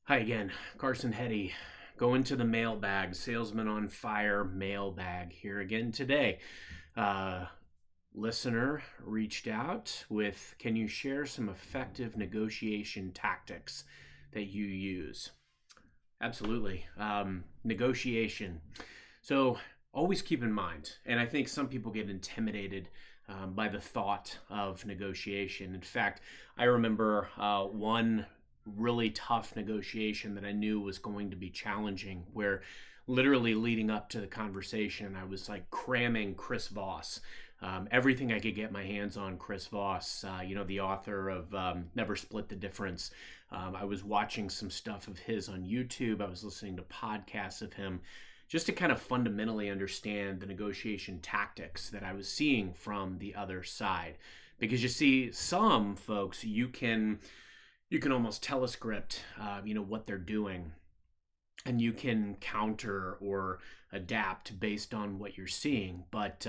Hi again, Carson Hetty. Going to the mailbag, Salesman on Fire mailbag here again today. Uh, Listener reached out with, can you share some effective negotiation tactics that you use? Absolutely. Negotiation. So always keep in mind, and I think some people get intimidated by the thought of negotiation. In fact, I remember one really tough negotiation that I knew was going to be challenging, where literally leading up to the conversation, I was like cramming Chris Voss. Everything I could get my hands on, Chris Voss, the author of Never Split the Difference. I was watching some stuff of his on YouTube. I was listening to podcasts of him just to kind of fundamentally understand the negotiation tactics that I was seeing from the other side. Because you see, some folks, you can almost telescript, what they're doing, and you can counter or adapt based on what you're seeing. But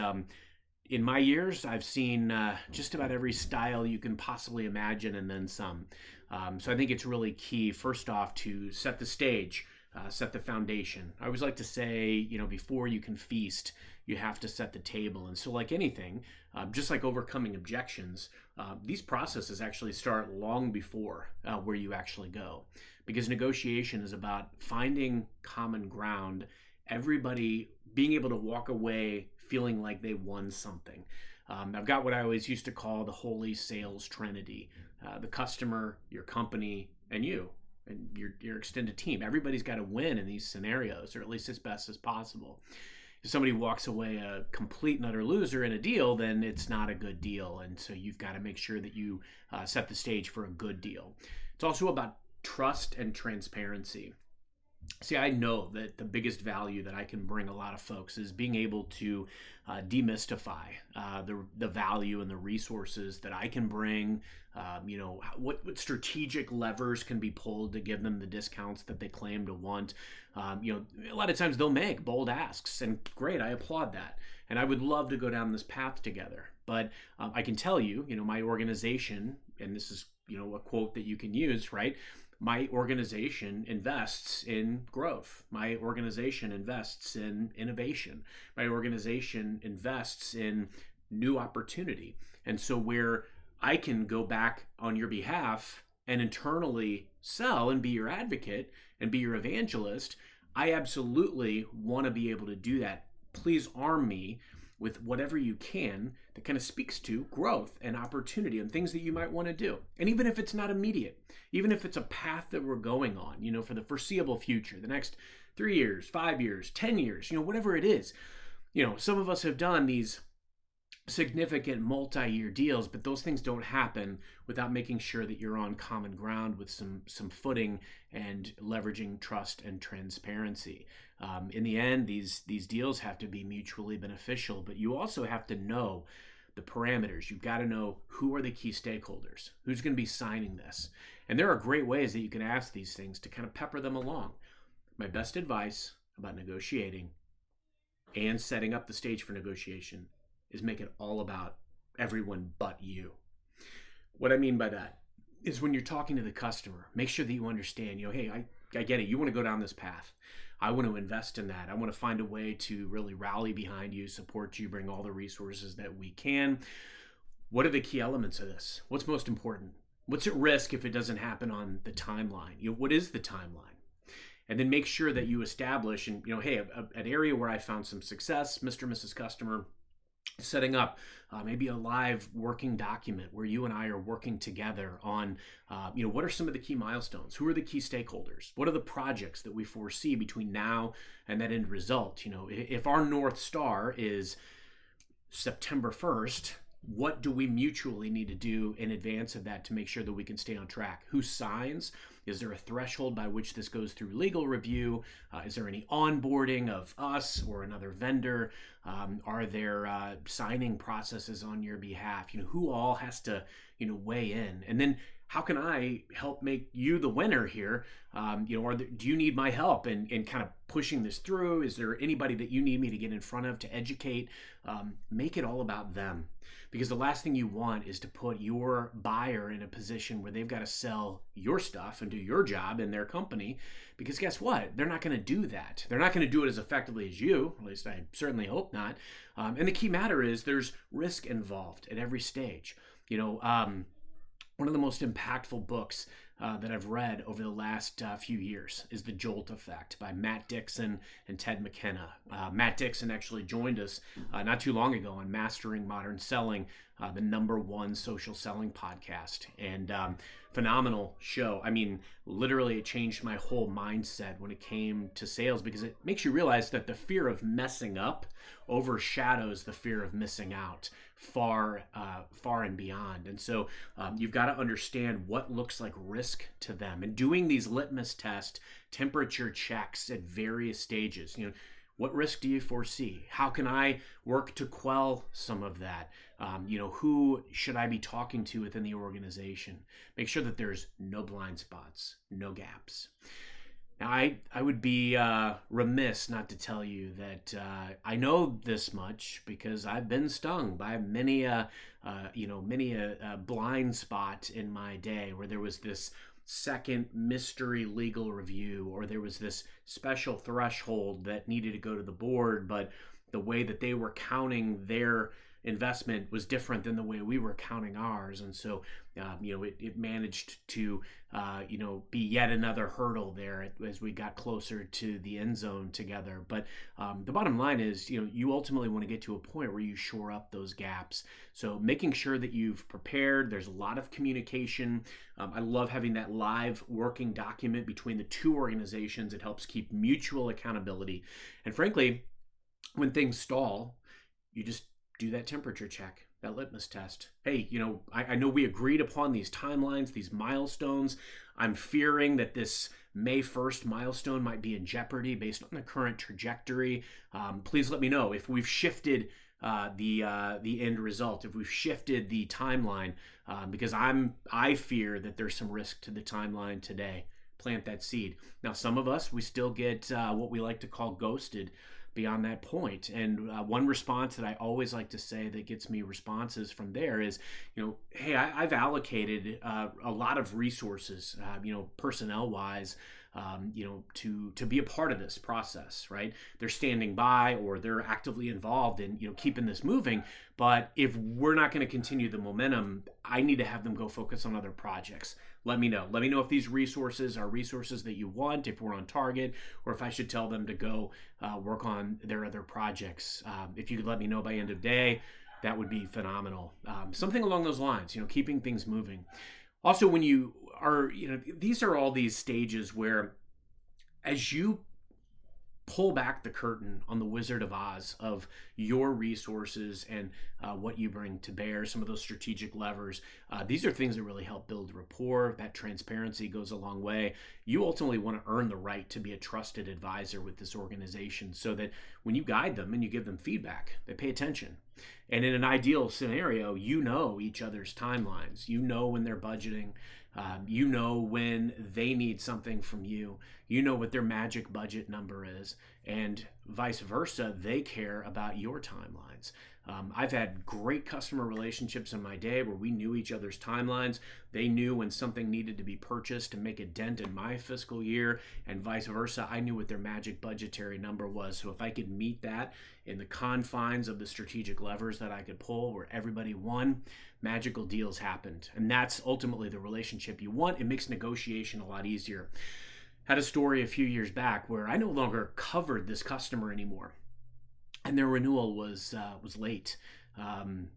in my years, I've seen just about every style you can possibly imagine and then some. So I think it's really key, first off, to set the stage, set the foundation. I always like to say, before you can feast, you have to set the table. And so, like anything, just like overcoming objections, these processes actually start long before where you actually go. Because negotiation is about finding common ground, everybody being able to walk away feeling like they won something. I've got what I always used to call the holy sales trinity: the customer, your company, and you, and your extended team. Everybody's got to win in these scenarios, or at least as best as possible. If somebody walks away a complete and utter loser in a deal, then it's not a good deal. And so you've got to make sure that you set the stage for a good deal. It's also about trust and transparency. See, I know that the biggest value that I can bring a lot of folks is being able to demystify the value and the resources that I can bring. What strategic levers can be pulled to give them the discounts that they claim to want. A lot of times they'll make bold asks, and great, I applaud that. And I would love to go down this path together. But I can tell you, my organization, and this is, a quote that you can use, right? My organization invests in growth. My organization invests in innovation. My organization invests in new opportunity. And so where I can go back on your behalf and internally sell and be your advocate and be your evangelist, I absolutely want to be able to do that. Please arm me with whatever you can that kind of speaks to growth and opportunity and things that you might want to do. And even if it's not immediate, even if it's a path that we're going on, for the foreseeable future, the next 3 years, 5 years, 10 years, whatever it is. Some of us have done these significant multi-year deals, but those things don't happen without making sure that you're on common ground with some footing and leveraging trust and transparency. In the end, these deals have to be mutually beneficial, but you also have to know the parameters. You've got to know who are the key stakeholders, who's going to be signing this. And there are great ways that you can ask these things to kind of pepper them along. My best advice about negotiating and setting up the stage for negotiation is make it all about everyone but you. What I mean by that is when you're talking to the customer, make sure that you understand, hey, I get it. You want to go down this path. I want to invest in that. I want to find a way to really rally behind you, support you, bring all the resources that we can. What are the key elements of this? What's most important? What's at risk if it doesn't happen on the timeline? What is the timeline? And then make sure that you establish, and hey, an area where I found some success, Mr. and Mrs. Customer, setting up maybe a live working document where you and I are working together on, what are some of the key milestones? Who are the key stakeholders? What are the projects that we foresee between now and that end result? If our North Star is September 1st, what do we mutually need to do in advance of that to make sure that we can stay on track? Who signs? Is there a threshold by which this goes through legal review? Is there any onboarding of us or another vendor? Are there signing processes on your behalf? Who all has to, weigh in? And then how can I help make you the winner here? Do you need my help in kind of pushing this through? Is there anybody that you need me to get in front of to educate? Make it all about them, because the last thing you want is to put your buyer in a position where they've got to sell your stuff and do your job in their company, because guess what? They're not going to do that. They're not going to do it as effectively as you, at least I certainly hope not. And the key matter is there's risk involved at every stage. One of the most impactful books that I've read over the last few years is The Jolt Effect by Matt Dixon and Ted McKenna. Matt Dixon actually joined us not too long ago on Mastering Modern Selling, the #1 social selling podcast. And phenomenal show. I mean, literally it changed my whole mindset when it came to sales, because it makes you realize that the fear of messing up overshadows the fear of missing out far and beyond. And so you've got to understand what looks like risk to them, and doing these litmus test temperature checks at various stages. What risk do you foresee? How can I work to quell some of that? Who should I be talking to within the organization? Make sure that there's no blind spots, no gaps. Now, I would be remiss not to tell you that I know this much, because I've been stung by many a blind spot in my day, where there was this second mystery legal review, or there was this special threshold that needed to go to the board, but the way that they were counting their investment was different than the way we were counting ours. And so it managed to be yet another hurdle there as we got closer to the end zone together. But the bottom line is, you ultimately want to get to a point where you shore up those gaps. So making sure that you've prepared, there's a lot of communication. I love having that live working document between the two organizations. It helps keep mutual accountability. And frankly, when things stall, you just do that temperature check, that litmus test. Hey, I know we agreed upon these timelines, these milestones. I'm fearing that this May 1st milestone might be in jeopardy based on the current trajectory. Please let me know if we've shifted the end result, if we've shifted the timeline, because I fear that there's some risk to the timeline today. Plant that seed. Now, some of us, we still get what we like to call ghosted beyond that point. And one response that I always like to say that gets me responses from there is, hey, I've allocated a lot of resources, personnel wise, to be a part of this process, right? They're standing by, or they're actively involved in, keeping this moving. But if we're not going to continue the momentum, I need to have them go focus on other projects. Let me know. Let me know if these resources are resources that you want, if we're on target, or if I should tell them to go work on their other projects. If you could let me know by end of day, that would be phenomenal. Something along those lines, keeping things moving. Also, when you are, these are all these stages where, as you pull back the curtain on the Wizard of Oz of your resources and what you bring to bear, some of those strategic levers, these are things that really help build rapport. That transparency goes a long way. You ultimately want to earn the right to be a trusted advisor with this organization, so that when you guide them and you give them feedback, they pay attention. And in an ideal scenario, each other's timelines. When they're budgeting. When they need something from you. What their magic budget number is. And vice versa, they care about your timelines. I've had great customer relationships in my day where we knew each other's timelines. They knew when something needed to be purchased to make a dent in my fiscal year, and vice versa. I knew what their magic budgetary number was. So if I could meet that in the confines of the strategic levers that I could pull where everybody won, magical deals happened. And that's ultimately the relationship you want. It makes negotiation a lot easier. Had a story a few years back where I no longer covered this customer anymore, and their renewal was late.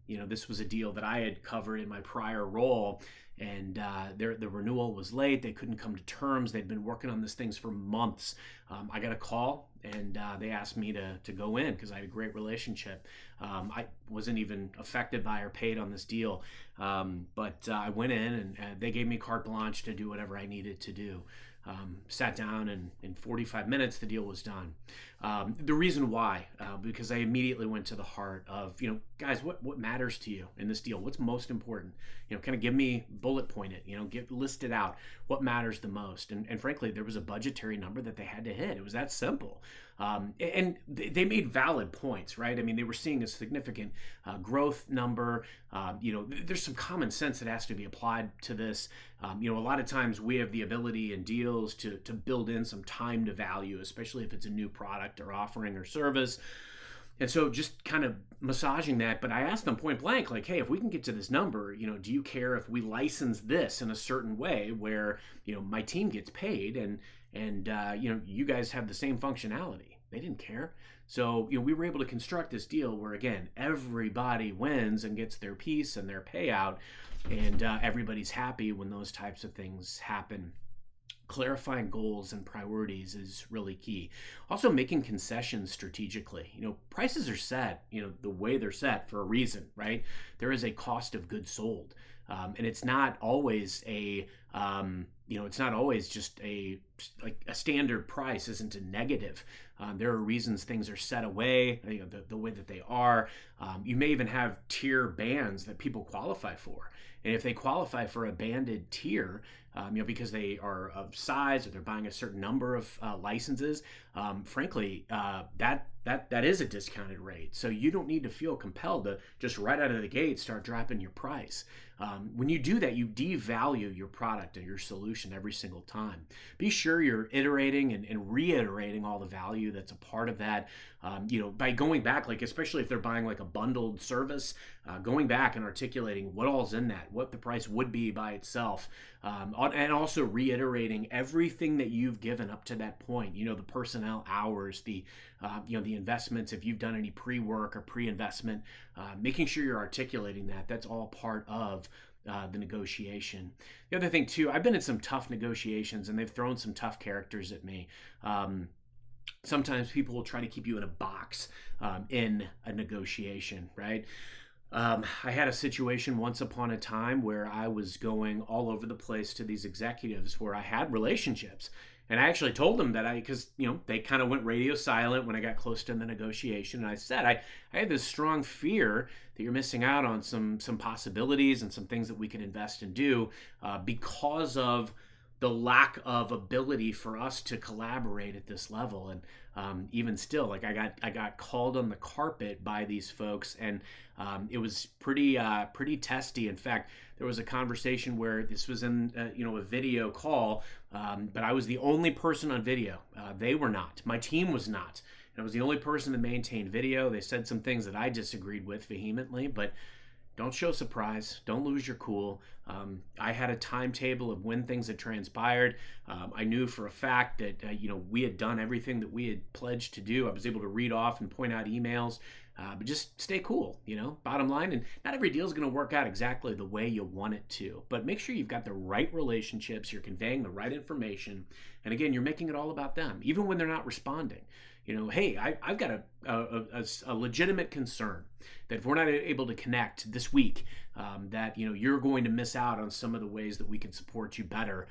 This was a deal that I had covered in my prior role, and the renewal was late. They couldn't come to terms. They'd been working on this things for months. I got a call, and they asked me to go in because I had a great relationship. I wasn't even affected by or paid on this deal, but I went in, and they gave me carte blanche to do whatever I needed to do. Sat down, and in 45 minutes the deal was done. The reason why, because I immediately went to the heart of, guys, what matters to you in this deal? What's most important? Kind of give me both bullet point it, list it out, what matters the most. And frankly, there was a budgetary number that they had to hit. It was that simple. And they made valid points, right? I mean, they were seeing a significant growth number. There's some common sense that has to be applied to this. A lot of times we have the ability in deals to build in some time to value, especially if it's a new product or offering or service. And so just kind of massaging that, but I asked them point blank, like, hey, if we can get to this number, do you care if we license this in a certain way where, my team gets paid and you guys have the same functionality? They didn't care. So, we were able to construct this deal where, again, everybody wins and gets their piece and their payout, and everybody's happy when those types of things happen. Clarifying goals and priorities is really key. Also, making concessions strategically. Prices are set, the way they're set for a reason, right? There is a cost of goods sold. And it's not always it's not always just a standard price isn't a negative. There are reasons things are set away, the way that they are. You may even have tier bands that people qualify for. And if they qualify for a banded tier, because they are of size or they're buying a certain number of licenses, frankly, that is a discounted rate. So you don't need to feel compelled to just right out of the gate start dropping your price. When you do that, you devalue your product and your solution every single time. Be sure you're iterating and reiterating all the value that's a part of that. By going back, especially if they're buying a bundled service, going back and articulating what all's in that, what the price would be by itself, and also reiterating everything that you've given up to that point. The personnel hours, the investments, if you've done any pre-work or pre-investment, making sure you're articulating that. That's all part of the negotiation. The other thing too, I've been in some tough negotiations and they've thrown some tough characters at me. Sometimes people will try to keep you in a box in a negotiation, right? I had a situation once upon a time where I was going all over the place to these executives where I had relationships. And I actually told them that because they kind of went radio silent when I got close to the negotiation. And I said, I have this strong fear that you're missing out on some possibilities and some things that we could invest and do because of the lack of ability for us to collaborate at this level. And even still, I got called on the carpet by these folks, and it was pretty testy. In fact, there was a conversation where this was in a video call, but I was the only person on video. They were not. My team was not. And I was the only person to maintain video. They said some things that I disagreed with vehemently, but don't show surprise. Don't lose your cool. I had a timetable of when things had transpired. I knew for a fact that we had done everything that we had pledged to do. I was able to read off and point out emails, but just stay cool. Bottom line. And not every deal is going to work out exactly the way you want it to. But make sure you've got the right relationships. You're conveying the right information, and again, you're making it all about them, even when they're not responding. Hey, I've got a legitimate concern that if we're not able to connect this week, that you're going to miss out on some of the ways that we can support you better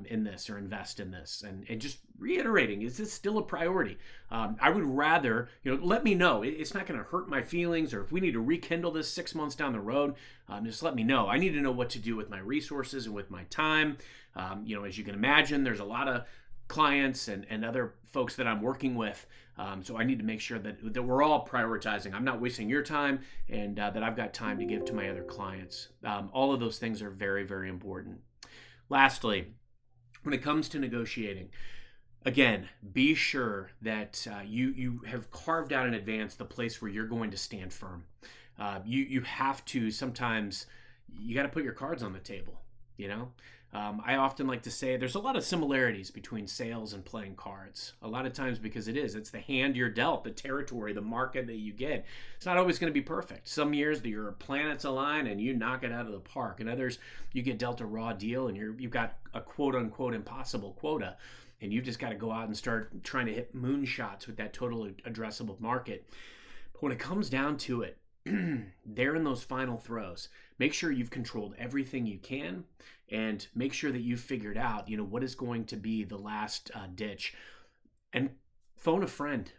in this or invest in this, and just reiterating, is this still a priority? I would rather let me know. It's not going to hurt my feelings, or if we need to rekindle this 6 months down the road, just let me know. I need to know what to do with my resources and with my time. As you can imagine, there's a lot of clients and other folks that I'm working with. So I need to make sure that we're all prioritizing. I'm not wasting your time, and that I've got time to give to my other clients. All of those things are very, very important. Lastly, when it comes to negotiating, again, be sure that you have carved out in advance the place where you're going to stand firm. You have to sometimes, you got to put your cards on the table, I often like to say there's a lot of similarities between sales and playing cards. A lot of times because it's the hand you're dealt, the territory, the market that you get. It's not always going to be perfect. Some years your planets align and you knock it out of the park. And others, you get dealt a raw deal and you've got a quote unquote impossible quota. And you've just got to go out and start trying to hit moonshots with that total addressable market. But when it comes down to it, there in those final throws, make sure you've controlled everything you can, and make sure that you've figured out, what is going to be the last ditch. And phone a friend.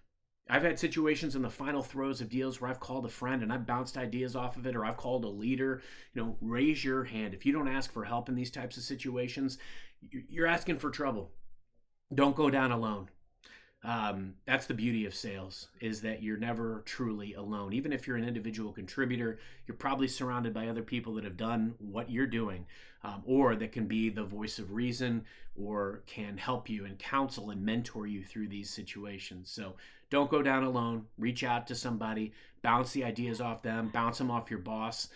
I've had situations in the final throes of deals where I've called a friend and I've bounced ideas off of it, or I've called a leader. Raise your hand. If you don't ask for help in these types of situations, you're asking for trouble. Don't go down alone. That's the beauty of sales, is that you're never truly alone. Even if you're an individual contributor, you're probably surrounded by other people that have done what you're doing, or that can be the voice of reason, or can help you and counsel and mentor you through these situations. So don't go down alone. Reach out to somebody, bounce the ideas off them, bounce them off your boss,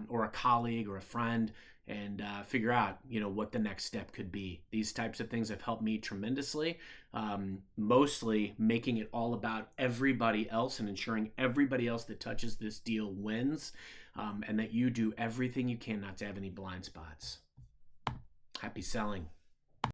or a colleague or a friend, and figure out what the next step could be. These types of things have helped me tremendously, mostly making it all about everybody else and ensuring everybody else that touches this deal wins, and that you do everything you can not to have any blind spots. Happy selling.